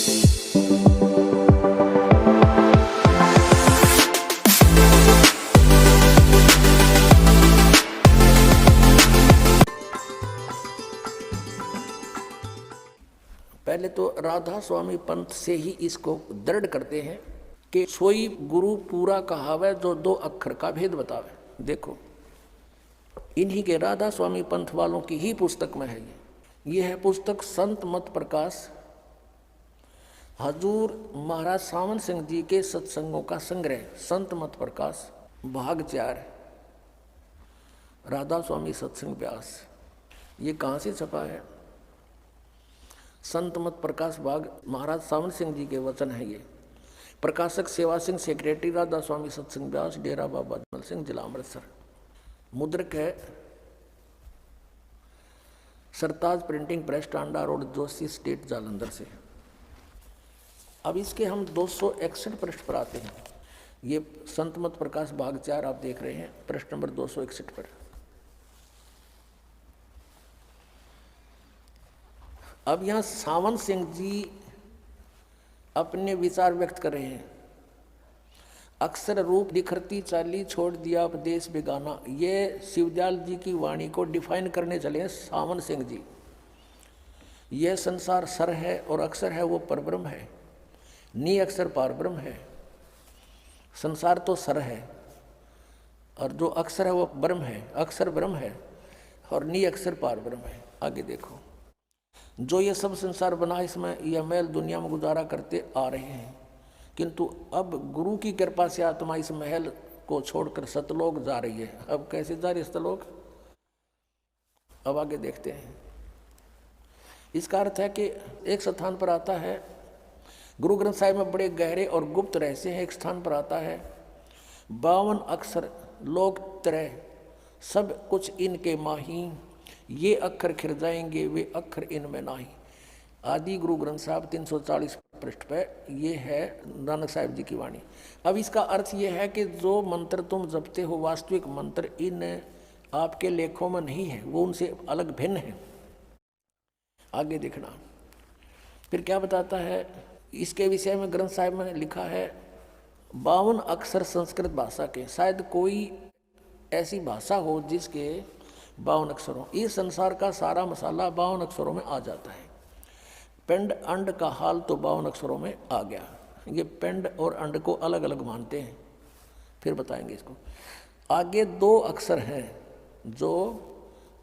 पहले तो राधा स्वामी पंथ से ही इसको दृढ़ करते हैं कि सोई गुरु पूरा कहावे जो दो अक्षर का भेद बतावे। देखो इन्हीं के राधा स्वामी पंथ वालों की ही पुस्तक में है ये है पुस्तक संत मत प्रकाश हजूर महाराज सावन सिंह जी के सत्संगों का संग्रह संत मत प्रकाश भाग 4 राधा स्वामी सत्संग व्यास। ये कहाँ से छपा है? संत मत प्रकाश भाग महाराज सावन सिंह जी के वचन है ये। प्रकाशक सेवा सिंह, सेक्रेटरी राधा स्वामी सत्संग व्यास, डेरा बाबा जमल सिंह, जिला अमृतसर। मुद्रक है Sartaj printing press, Tanda road, Joshi state, Jalandhar से। अब इसके हम 261 पृष्ठ पर आते हैं। ये संत मत प्रकाश भाग 4 आप देख रहे हैं, पृष्ठ नंबर 261 पर। अब यहाँ सावन सिंह जी अपने विचार व्यक्त कर रहे हैं। अक्षर रूप निखरती चाली छोड़ दिया उपदेश बेगाना, ये शिवदयाल जी की वाणी को डिफाइन करने चले हैं सावन सिंह जी। यह संसार सर है और अक्षर है वो परब्रह्म है, नी अक्षर पारब्रह्म है। संसार तो सर है और जो अक्षर है वो ब्रह्म है, अक्षर ब्रह्म है और नी अक्षर पारब्रह्म है। आगे देखो, जो ये सब संसार बना इसमें यह मैल दुनिया में गुजारा करते आ रहे हैं, किंतु अब गुरु की कृपा से आत्मा इस महल को छोड़कर सतलोक जा रही है। अब कैसे जा रही है सतलोक? अब आगे देखते हैं। इसका अर्थ है कि एक स्थान पर आता है, गुरु ग्रंथ साहिब में बड़े गहरे और गुप्त रहस्य हैं। एक स्थान पर आता है 52 अक्षर लोक त्रय सब कुछ इनके माही, ये अक्षर खिर जाएंगे वे अक्षर इनमें नाही। आदि गुरु ग्रंथ साहब 340 पृष्ठ पे ये है नानक साहिब जी की वाणी। अब इसका अर्थ ये है कि जो मंत्र तुम जपते हो वास्तविक मंत्र इन आपके लेखों में नहीं है, वो उनसे अलग भिन्न है। आगे देखना फिर क्या बताता है इसके विषय में। ग्रंथ साहिब में लिखा है 52 अक्षर संस्कृत भाषा के, शायद कोई ऐसी भाषा हो जिसके 52 अक्षरों। इस संसार का सारा मसाला 52 अक्षरों में आ जाता है। पिंड अंड का हाल तो 52 अक्षरों में आ गया। ये पिंड और अंड को अलग अलग मानते हैं, फिर बताएंगे इसको। आगे 2 अक्षर हैं जो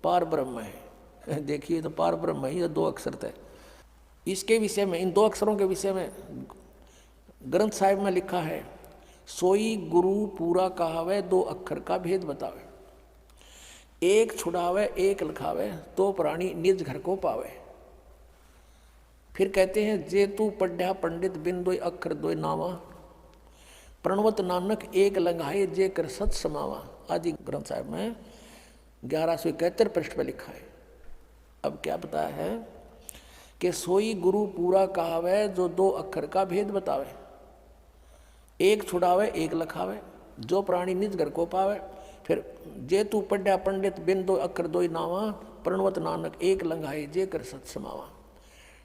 पार ब्रह्म है। देखिए तो पार ब्रह्म ही 2 अक्षर थे। इसके विषय में, इन 2 अक्षरों के विषय में ग्रंथ साहिब में लिखा है सोई गुरु पूरा कहावे 2 अक्षर का भेद बतावे, एक छुड़ावे एक लिखावे तो प्राणी निज घर को पावे। फिर कहते हैं जे तू पढ़्या पंडित बिन 2 अक्षर 2 नावा, प्रणवत नानक एक लंघाए जे कर सत समावा। आदि ग्रंथ साहिब में 1171 पृष्ठ पर लिखा है। अब क्या बताया है कि सोई गुरु पूरा कहावे जो 2 अक्षर का भेद बतावे, एक छुड़ावे एक लखावे जो प्राणी निज घर को पावे। फिर जे तू पढ़्या पंडित बिन 2 अक्षर 2 नावा, प्रणवत नानक एक लंघाए जे कर सत समावा।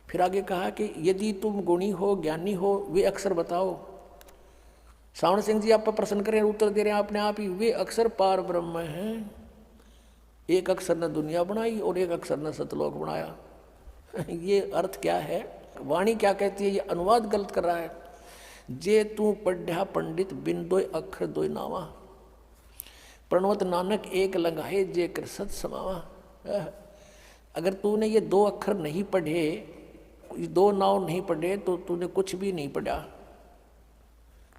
फिर आगे कहा कि यदि तुम गुणी हो ज्ञानी हो वे अक्षर बताओ। सावन सिंह जी आप पर प्रश्न करें, उत्तर दे रहे हैं अपने आप ही, वे अक्षर पार ब्रह्म हैं। एक अक्षर ने दुनिया बनाई और एक अक्षर ने सतलोक बनाया। ये अर्थ क्या है? वाणी क्या कहती है? ये अनुवाद गलत कर रहा है। जे तू पढ़्या पंडित बिन 2 अक्षर 2 नावा, प्रणवत नानक एक लंघाए जे कर सत समावा। अगर तूने ये 2 अक्षर नहीं पढ़े, 2 नाव नहीं पढ़े, तो तूने कुछ भी नहीं पढ़ा।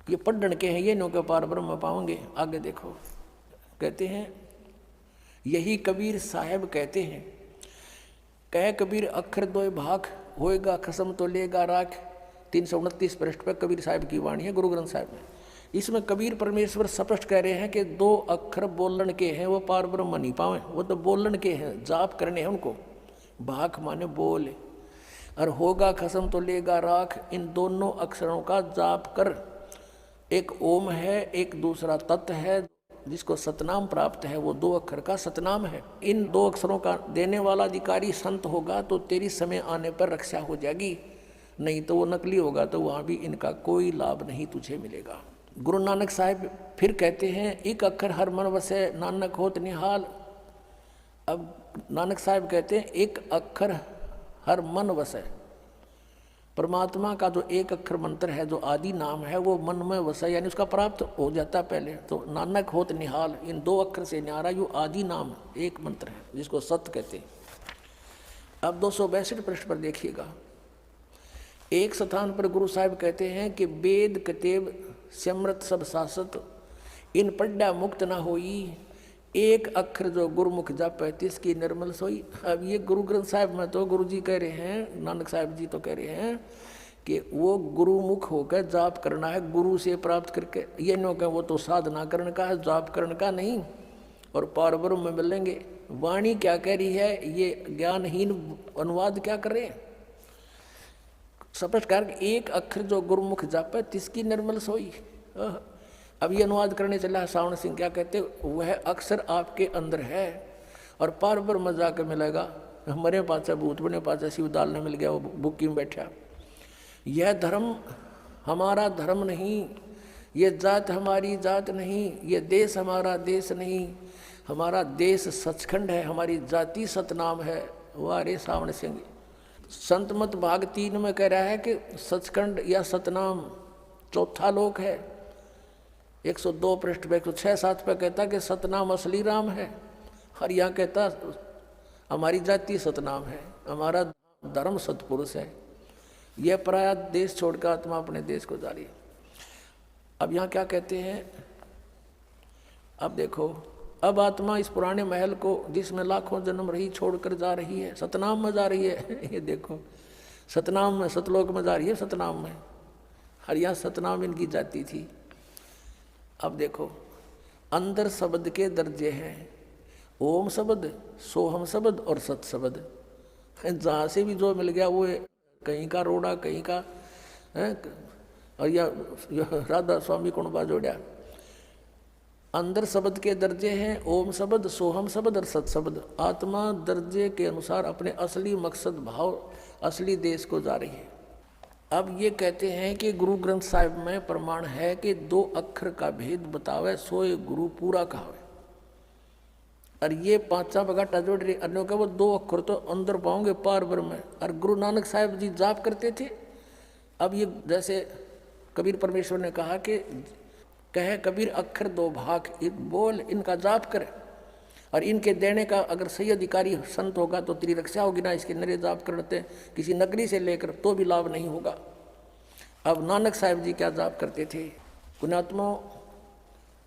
ये पढ़ने के हैं, ये नो के पार ब्रह्म पाओगे। आगे देखो, कहते हैं यही कबीर साहब कहते हैं, कह कबीर अक्षर 2 भाग होएगा खसम तो लेगा राख। 329 पृष्ठ पर कबीर साहब की वाणी है गुरु ग्रंथ साहिब में। इसमें कबीर परमेश्वर स्पष्ट कह रहे हैं कि 2 अक्षर बोलन के हैं वो पार ब्रह्म नहीं पावे, वो तो बोलन के हैं, जाप करने हैं उनको। भाख माने बोल, और होगा खसम तो लेगा राख। इन दोनों अक्षरों का जाप कर। एक ओम है, एक दूसरा तत् है जिसको सतनाम प्राप्त है, वो 2 अक्षर का सतनाम है। इन 2 अक्षरों का देने वाला अधिकारी संत होगा तो तेरी समय आने पर रक्षा हो जाएगी। नहीं तो वो नकली होगा, तो वहाँ भी इनका कोई लाभ नहीं तुझे मिलेगा। गुरु नानक साहब फिर कहते हैं, एक अक्षर हर मन वसे नानक होत निहाल। अब नानक साहब कहते हैं एक अक्षर हर मन वसे, परमात्मा का जो एक अक्षर मंत्र है, जो आदि नाम है, वो मन में वसा, यानी उसका प्राप्त हो जाता पहले। तो नानक होत निहाल, इन दो अक्षर से न्यारा यो आदि नाम एक मंत्र है जिसको सत्य कहते हैं। अब 262 पृष्ठ पर देखिएगा, एक स्थान पर गुरु साहब कहते हैं कि वेद कतेब समृत सब शासत, इन पढ़ा मुक्त ना होई, एक अक्षर जो गुरुमुख जापै तिसकी निर्मल सोई। अब ये गुरु ग्रंथ साहब में तो गुरु जी कह रहे हैं, नानक साहब जी तो कह रहे हैं कि वो गुरुमुख होकर जाप करना है, गुरु से प्राप्त करके। ये नो कह वो तो साधना करने का है, जाप करने का नहीं, और पार ब्रह्म में मिलेंगे। वाणी क्या कह रही है, ये ज्ञानहीन अनुवाद क्या कर रहे हैं। स्पष्ट कर, एक अक्षर जो गुरुमुख जापै तिसकी निर्मल सोई। अब ये अनुवाद करने चला है सावण सिंह, क्या कहते, वह अक्षर आपके अंदर है और पार ब्रह्म में जाकर मिलेगा। हमारे पास भूत बने पास शिव डालने मिल गया, वो बुक्की में बैठा। यह धर्म हमारा धर्म नहीं, ये जात हमारी जात नहीं, ये देश हमारा देश नहीं, हमारा देश सचखंड है, हमारी जाति सतनाम है। वाह रे सावण सिंह। संत मत भाग 3 में कह रहा है कि सचखंड या सतनाम चौथा लोक है। 102 पृष्ठ पे 106-7 पे कहता कि सतनाम असली राम है, और यहाँ कहता हमारी जाति सतनाम है, हमारा धर्म सतपुरुष है। यह पराया देश छोड़कर आत्मा अपने देश को जा रही है। अब यहाँ क्या कहते हैं, अब देखो, अब आत्मा इस पुराने महल को जिसमें लाखों जन्म रही छोड़कर जा रही है, सतनाम में जा रही है। ये देखो, सतनाम में, सतलोक में जा रही है, सतनाम में। और यहाँ सतनाम इनकी जाति थी। अब देखो, अंदर शब्द के दर्जे हैं, ओम शब्द, सोहम शब्द और सत शब्द। जहाँ से भी जो मिल गया वो कहीं का रोड़ा, कहीं का है, और या राधा स्वामी कुणबा जोड़ा। अंदर शब्द के दर्जे हैं, ओम शब्द, सोहम शब्द और सत शब्द। आत्मा दर्जे के अनुसार अपने असली मकसद भाव, असली देश को जा रही है। अब ये कहते हैं कि गुरु ग्रंथ साहिब में प्रमाण है कि 2 अक्षर का भेद बतावे, सोए गुरु पूरा कहावे। और ये 5वा बगाटा जोड़ रही, अन्यों का वो 2 अक्षर तो अंदर पाओगे पार ब्रह्म में। और गुरु नानक साहिब जी जाप करते थे। अब ये जैसे कबीर परमेश्वर ने कहा कि कहे कबीर अक्षर 2 भाग, एक बोल इनका जाप करे, और इनके देने का अगर सही अधिकारी संत होगा तो तेरी रक्षा होगी ना। इसके नरे जाप करते किसी नगरी से लेकर तो भी लाभ नहीं होगा। अब नानक साहब जी क्या जाप करते थे। पुण्यात्मा,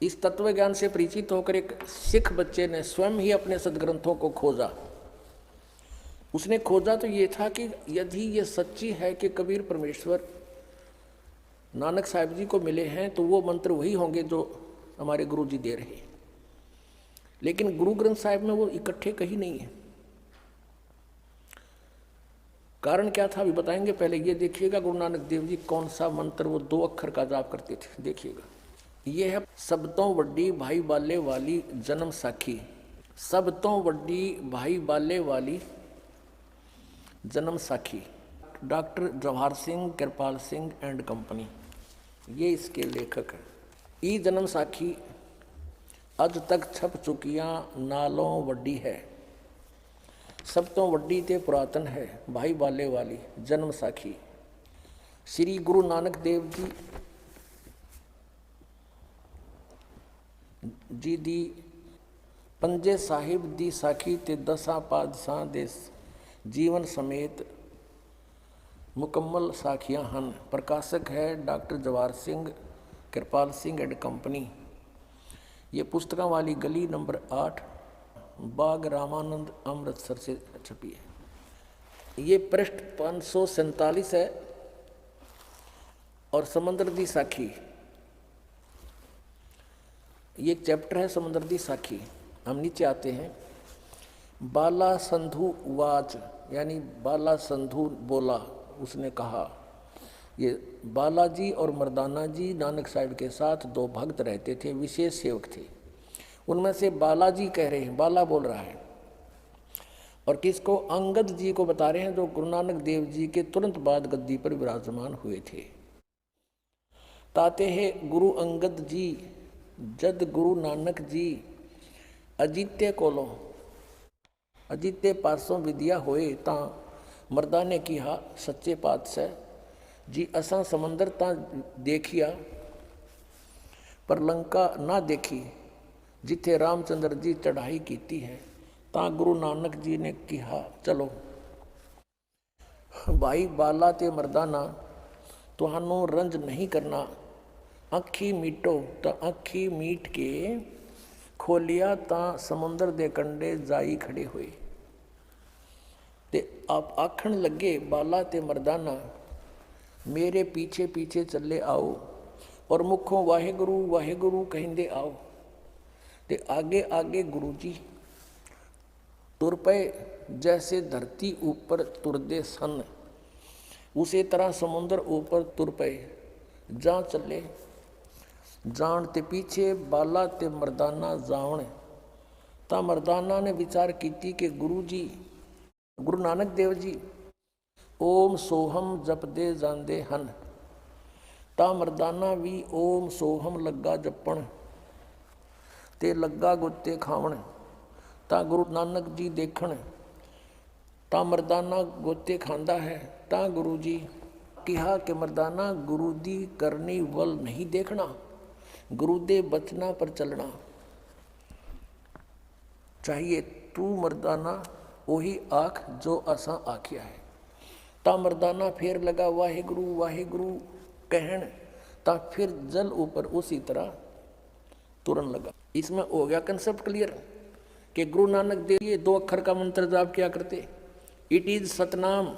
इस तत्व ज्ञान से परिचित होकर एक सिख बच्चे ने स्वयं ही अपने सदग्रंथों को खोजा। उसने खोजा तो ये था कि यदि ये सच्ची है कि कबीर परमेश्वर नानक साहब जी को मिले हैं, तो वो मंत्र वही होंगे जो हमारे गुरु जी दे रहे हैं। लेकिन गुरु ग्रंथ साहिब में वो इकट्ठे कहीं नहीं है। कारण क्या था अभी बताएंगे, पहले ये देखिएगा गुरु नानक देव जी कौन सा मंत्र वो 2 अक्षर का जाप करते थे। देखिएगा, ये है सबतों वड्डी भाई बाले वाली जन्म साखी। सबतों वड्डी भाई बाले वाली जन्म साखी, doctor Jawahar Singh, Kripal Singh and company, ये इसके लेखक हैं। ई जन्म साखी अज तक छप चुकियाँ नालों वड्डी है, सब तो वड्डी ते पुरातन है, भाई बाले वाली जन्म साखी। श्री गुरु नानक देव जी दी पंजे साहिब दी साखी ते 10 पातशाह दे जीवन समेत मुकम्मल साखियाँ हन। प्रकाशक है doctor Jawahar Singh, Kripal Singh and company. ये पुस्तकों वाली गली नंबर 8, बाग रामानंद, अमृतसर से छपी है। ये पृष्ठ 547 है। और समंदर दी साखी, ये एक चैप्टर है समंदर दी साखी। हम नीचे आते हैं। बाला संधु वाच, यानी बाला संधु बोला, उसने कहा। ये बालाजी और मर्दाना जी नानक साहब के साथ 2 भक्त रहते थे, विशेष सेवक थे। उनमें से बालाजी कह रहे हैं, बाला बोल रहा है, और किसको? अंगद जी को बता रहे हैं, जो गुरु नानक देव जी के तुरंत बाद गद्दी पर विराजमान हुए थे। ताते हैं गुरु अंगद जी जद गुरु नानक जी अजीत्य कोलों, अजीत्य पासों विद्या होए ता मर्दा ने किहा सच्चे पातशाह जी असा समंदर ता देखिया पर लंका ना देखी, जिथे रामचंद्र जी चढ़ाई कीती है। ता गुरु नानक जी ने कहा चलो भाई बाला ते मर्दाना तुहानू रंज नहीं करना, अखी मीटो। तो अखी मीट के खोलिया ता समुंदर दे कंडे जाई खड़े हुए ते आप आखण लगे बाला ते मर्दाना मेरे पीछे पीछे चले आओ और मुखों वाहेगुरु कहिंदे आओ। ते आगे आगे गुरु जी तुर पे, जैसे धरती ऊपर तुरदे सन उसी तरह समुद्र ऊपर तुर पे। जा चले जान ते पीछे बाला ते मर्दाना जावण। ता मर्दाना ने विचार की कि गुरु जी गुरु नानक देव जी ओम सोहम जपदे जांदे हन। ता मर्दाना भी ओम सोहम लगा जपण ते लगा गोते खावण। ता गुरु नानक जी देखण ता मर्दाना गोते खांदा है। ता गुरु जी कहा कि मर्दाना गुरु दी करनी वल नहीं देखना, गुरु दे बचना पर चलना चाहिए। तू मर्दाना वही आख जो असा आखिया है। ता मर्दाना फिर लगा वाहेगुरु कहन। ता फिर जल ऊपर उसी तरह तुरन लगा। इसमें हो गया कंसेप्ट क्लियर कि गुरु नानक देव ये 2 अक्षर का मंत्र जाप किया करते। It is Satnam.